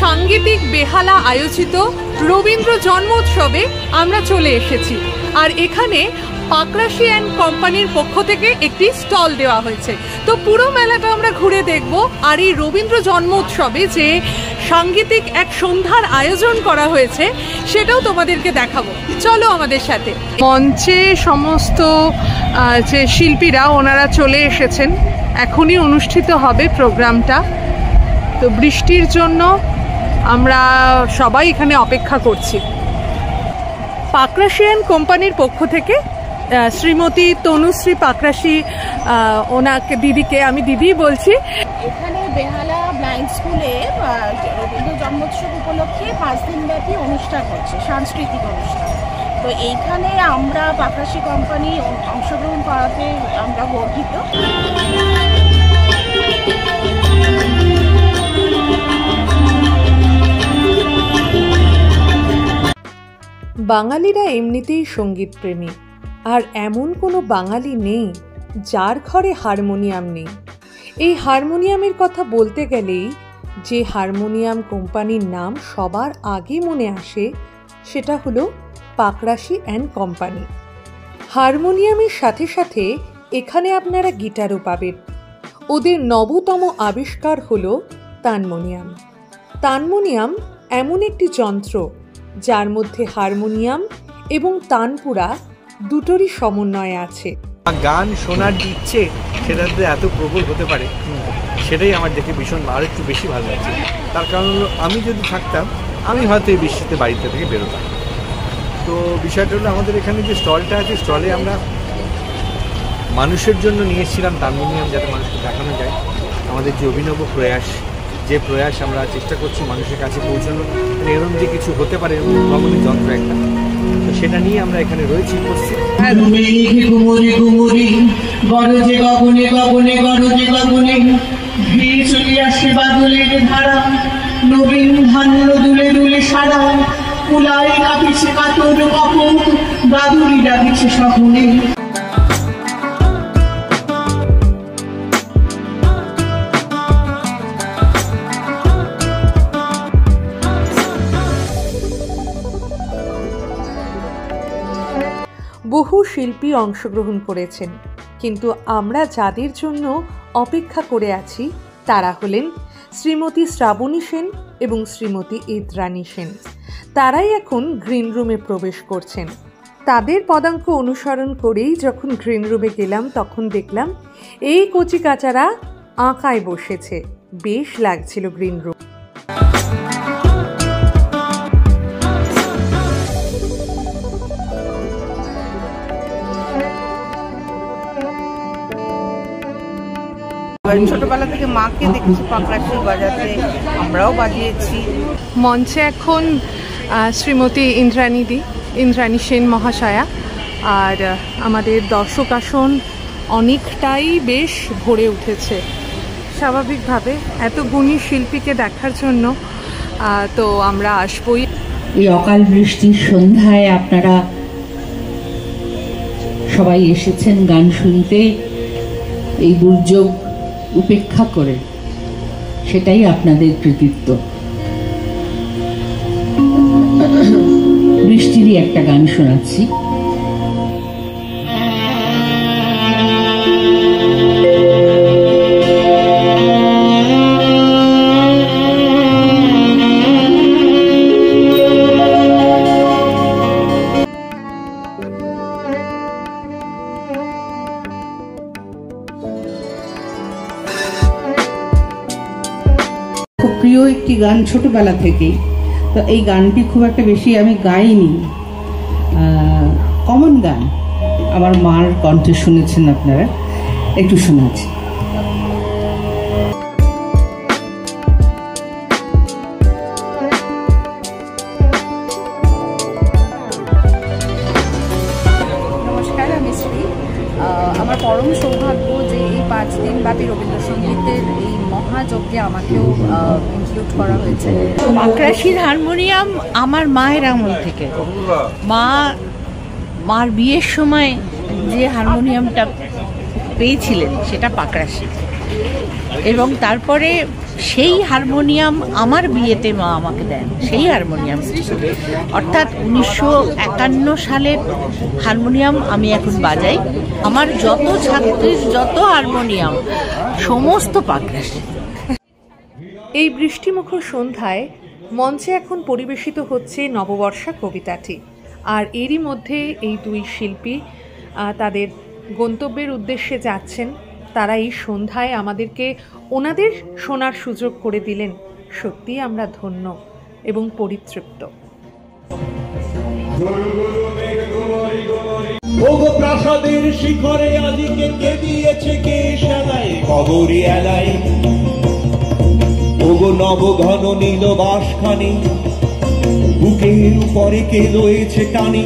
সাংগীতিক বেহালা আয়োজিত রবীন্দ্র জন্মোৎসবে আমরা চলে এসেছি। আর এখানে পাকরাশি অ্যান্ড কোম্পানির পক্ষ থেকে একটি স্টল দেওয়া হয়েছে। তো পুরো মেলাটা আমরা ঘুরে দেখব। আর এই রবীন্দ্র জন্মোৎসবে যে সাংগীতিক এক সন্ধ্যার আয়োজন করা হয়েছে সেটাও তোমাদেরকে দেখাবো, চলো আমাদের সাথে। মঞ্চে সমস্ত যে শিল্পীরা ওনারা চলে এসেছেন, এখনই অনুষ্ঠিত হবে প্রোগ্রামটা। তো বৃষ্টির জন্য আমরা সবাই এখানে অপেক্ষা করছি। পাকরাশি অ্যান্ড কোম্পানির পক্ষ থেকে শ্রীমতী তনুশ্রী পাকরাশি, ওনাকে দিদিকে আমি দিদি বলছি। এখানে বেহালা ব্লাইন্ড স্কুলে রবীন্দ্র জন্মোৎসব উপলক্ষে 5 দিনব্যাপী অনুষ্ঠান হচ্ছে, সাংস্কৃতিক অনুষ্ঠান। তো এইখানে আমরা পাকরাশি কোম্পানি অংশগ্রহণ করাতে আমরা গর্বিত। বাঙালিরা এমনিতেই সঙ্গীত প্রেমী, আর এমন কোনো বাঙালি নেই যার ঘরে হারমোনিয়াম নেই। এই হারমোনিয়ামের কথা বলতে গেলেই যে হারমোনিয়াম কোম্পানির নাম সবার আগে মনে আসে সেটা হলো পাকরাশি অ্যান্ড কোম্পানি। হারমোনিয়ামের সাথে সাথে এখানে আপনারা গিটারও পাবেন। ওদের নবতম আবিষ্কার হলো তানমোনিয়াম। তানমোনিয়াম এমন একটি যন্ত্র যার মধ্যে হারমোনিয়াম এবং তানপুরা দুটোরই সমন্বয় আছে। গান শোনার ইচ্ছে সেটা এত প্রবল হতে পারে, সেটাই আমার দেখে ভীষণ আরও একটু বেশি ভালো লাগছে। তার কারণ আমি যদি থাকতাম আমি হয়তো এই বৃষ্টিতে বাড়িতে থেকে বেরোতাম। তো বিষয়টা হলো আমাদের এখানে যে স্টলটা আছে, স্টলে আমরা মানুষের জন্য নিয়ে এসেছিলাম তানমোনিয়াম, যাতে মানুষকে দেখানো যায় আমাদের যে অভিনব প্রয়াস, যে প্রয়াস আমরা চেষ্টা করছি মানুষের কাছে পৌঁছানো, এরকম যে কিছু হতে পারে এরকম উদ্ভাবনী যন্ত্র একটা, তো সেটা নিয়ে আমরা এখানে রয়েছি উপস্থিত। নবীন ধান্য দুলে দুলে সারা কুলাই কাঁপিছে কাতর কপট, বাদুড়ি ডাকিছে সকলে। বহু শিল্পী অংশগ্রহণ করেছেন, কিন্তু আমরা যাদের জন্য অপেক্ষা করে আছি তারা হলেন শ্রীমতী শ্রাবণী সেন এবং শ্রীমতী ইন্দ্রাণী সেন। তারাই এখন গ্রিন রুমে প্রবেশ করছেন। তাদের পদাঙ্ক অনুসরণ করেই যখন গ্রিন রুমে গেলাম তখন দেখলাম এই কচিকাচারা আঁকায় বসেছে। বেশ লাগছিল গ্রিন রুম। ছোটবেলা থেকে মাকে দেখেছি পাকরাশি বাজাতে, আমরাও বাজিয়েছি। মঞ্চে এখন শ্রীমতী ইন্দ্রাণী সেন মহাশয়া, আর আমাদের দর্শক আসন অনেকটাই বেশ ভরে উঠেছে। স্বাভাবিকভাবে এত গুণী শিল্পীকে দেখার জন্য তো আমরা আসবই। এই অকাল বৃষ্টির সন্ধ্যায় আপনারা সবাই এসেছেন গান শুনতে, এই দুর্যোগ উপেক্ষা করে, সেটাই আপনাদের কৃতিত্ব। বৃষ্টিরই একটা গান শোনাচ্ছি। প্রিয় একটি গান ছোটবেলা থেকেই, তো এই গানটি খুব একটা বেশি আমি গাইনি, কমন গান, আমার মার কণ্ঠে শুনেছেন আপনারা, একটু শোনাচ্ছি। নমস্কার, আমি শ্রী। আমার পরম সৌভাগ্য যে এই 5 দিনব্যাপী রবীন্দ্রসঙ্গীতের এই মহাযজ্ঞে আমাকেও ইনক্লুড করা হয়েছে। পাকরাশির হারমোনিয়াম আমার মায়ের আমল থেকে, মার বিয়ের সময় যে হারমোনিয়ামটা পেয়েছিলেন সেটা পাকরাশি, এবং তারপরে সেই হারমোনিয়াম আমার বিয়েতে মা আমাকে দেন, সেই হারমোনিয়াম। অর্থাৎ 1951 সালের হারমোনিয়াম আমি এখন বাজাই। আমার যত ছাত্রীর যত হারমোনিয়াম সমস্ত পাকড়াশি। এই বৃষ্টিমুখর সন্ধ্যায় মঞ্চে এখন পরিবেশিত হচ্ছে নববর্ষা কবিতাটি। আর এরই মধ্যে এই দুই শিল্পী তাদের গন্তব্যের উদ্দেশ্যে যাচ্ছেন। তারা এই সন্ধ্যায় আমাদেরকে ওনাদের শোনার সুযোগ করে দিলেন। সত্যিই আমরা ধন্য এবং পরিতৃপ্ত। প্রাসাদের শিখরে আজকে কে দিয়েছে কে শালায় খবরি এলাই, ওগো নবঘন নীল বাসখানি বুকের উপরে কে রয়েছে টানি।